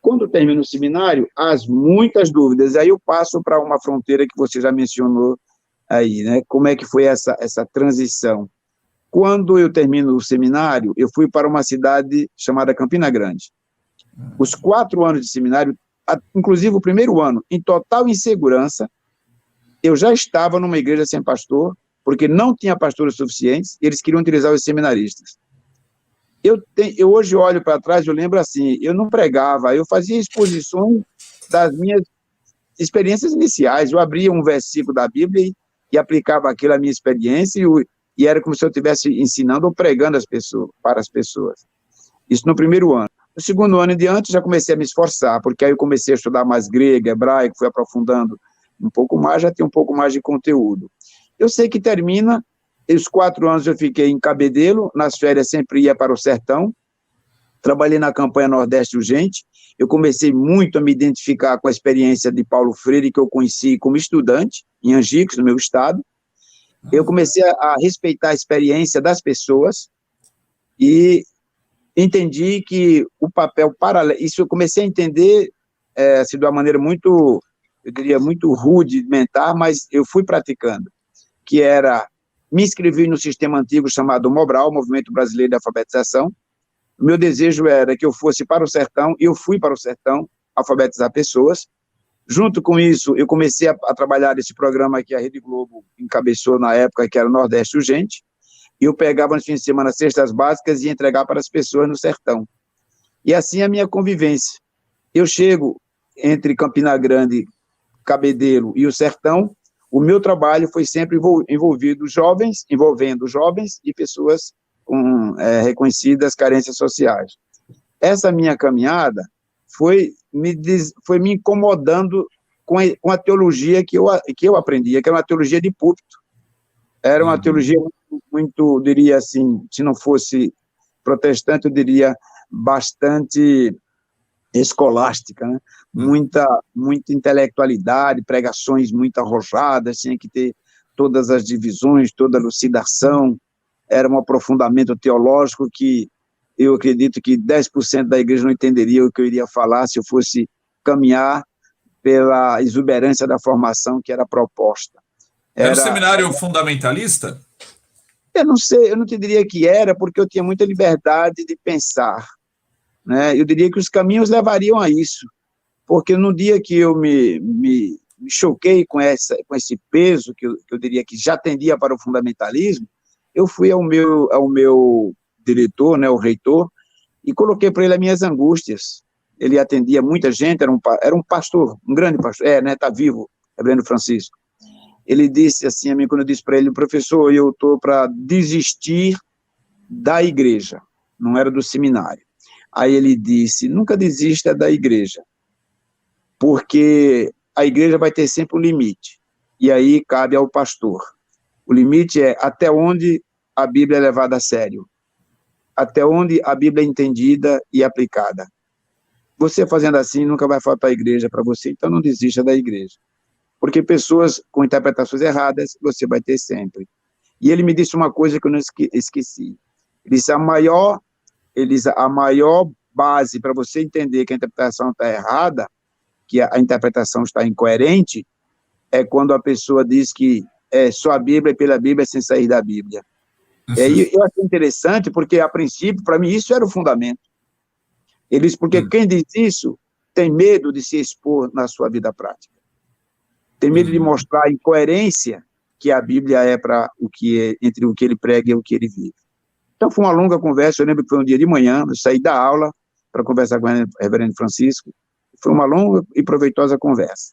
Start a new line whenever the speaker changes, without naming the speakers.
Quando termino o seminário, há muitas dúvidas. Aí eu passo para uma fronteira que você já mencionou aí, né? Como é que foi essa transição? Quando eu termino o seminário, eu fui para uma cidade chamada Campina Grande. Os 4 anos de seminário, inclusive o primeiro ano, em total insegurança, eu já estava numa igreja sem pastor, porque não tinha pastores suficientes, e eles queriam utilizar os seminaristas. Eu hoje olho para trás, eu lembro assim, eu não pregava, eu fazia exposições das minhas experiências iniciais, eu abria um versículo da Bíblia e aplicava aquilo à minha experiência, e era como se eu estivesse ensinando ou pregando para as pessoas. Isso no primeiro ano. No segundo ano em diante, já comecei a me esforçar, porque aí eu comecei a estudar mais grego, hebraico, fui aprofundando um pouco mais, já tem um pouco mais de conteúdo. Eu sei que termina, os 4 anos eu fiquei em Cabedelo, nas férias sempre ia para o sertão, trabalhei na campanha Nordeste Urgente, eu comecei muito a me identificar com a experiência de Paulo Freire, que eu conheci como estudante, em Angicos, no meu estado. Eu comecei a respeitar a experiência das pessoas e entendi que o papel paralelo, isso eu comecei a entender assim, de uma maneira muito, eu diria, muito rudimentar, mas eu fui praticando, que era me inscrever no sistema antigo chamado Mobral, Movimento Brasileiro de Alfabetização. O meu desejo era que eu fosse para o sertão, e eu fui para o sertão alfabetizar pessoas. Junto com isso, eu comecei a trabalhar nesse programa que a Rede Globo encabeçou na época, que era o Nordeste Urgente, e eu pegava nos fins de semana cestas básicas e ia entregar para as pessoas no sertão. E assim a minha convivência. Eu chego entre Campina Grande, Cabedelo e o sertão, o meu trabalho foi sempre envolvendo jovens e pessoas com reconhecidas carências sociais. Essa minha caminhada foi me incomodando com a teologia que eu aprendia, que era uma teologia de púlpito. Era uma teologia muito, diria assim, se não fosse protestante, eu diria bastante escolástica, né? Muita intelectualidade, pregações muito arrojadas, tinha que ter todas as divisões, toda a elucidação, era um aprofundamento teológico que eu acredito que 10% da igreja não entenderia o que eu iria falar se eu fosse caminhar pela exuberância da formação que era proposta.
Era um seminário fundamentalista?
Eu não sei, eu não te diria que era, porque eu tinha muita liberdade de pensar, né? Eu diria que os caminhos levariam a isso, porque no dia que eu me choquei com esse peso, que eu diria que já tendia para o fundamentalismo, eu fui ao meu diretor, né, o reitor, e coloquei para ele as minhas angústias. Ele atendia muita gente, era um pastor, um grande pastor, né, está vivo, Reverendo Francisco. Ele disse assim a mim, quando eu disse para ele, professor, eu estou para desistir da igreja, não era do seminário. Aí ele disse, nunca desista da igreja, porque a igreja vai ter sempre um limite, e aí cabe ao pastor. O limite é até onde a Bíblia é levada a sério, até onde a Bíblia é entendida e aplicada. Você fazendo assim, nunca vai faltar a igreja para você, então não desista da igreja. Porque pessoas com interpretações erradas, você vai ter sempre. E ele me disse uma coisa que eu não esqueci. Ele disse, a maior base para você entender que a interpretação está errada, que a interpretação está incoerente, é quando a pessoa diz que é só a Bíblia e pela Bíblia sem sair da Bíblia. E eu achei interessante, porque, a princípio, para mim, isso era o fundamento. Ele disse, porque quem diz isso tem medo de se expor na sua vida prática. Tem medo de mostrar a incoerência que a Bíblia é para entre o que ele prega e o que ele vive. Então, foi uma longa conversa, eu lembro que foi um dia de manhã, eu saí da aula para conversar com o reverendo Francisco, foi uma longa e proveitosa conversa.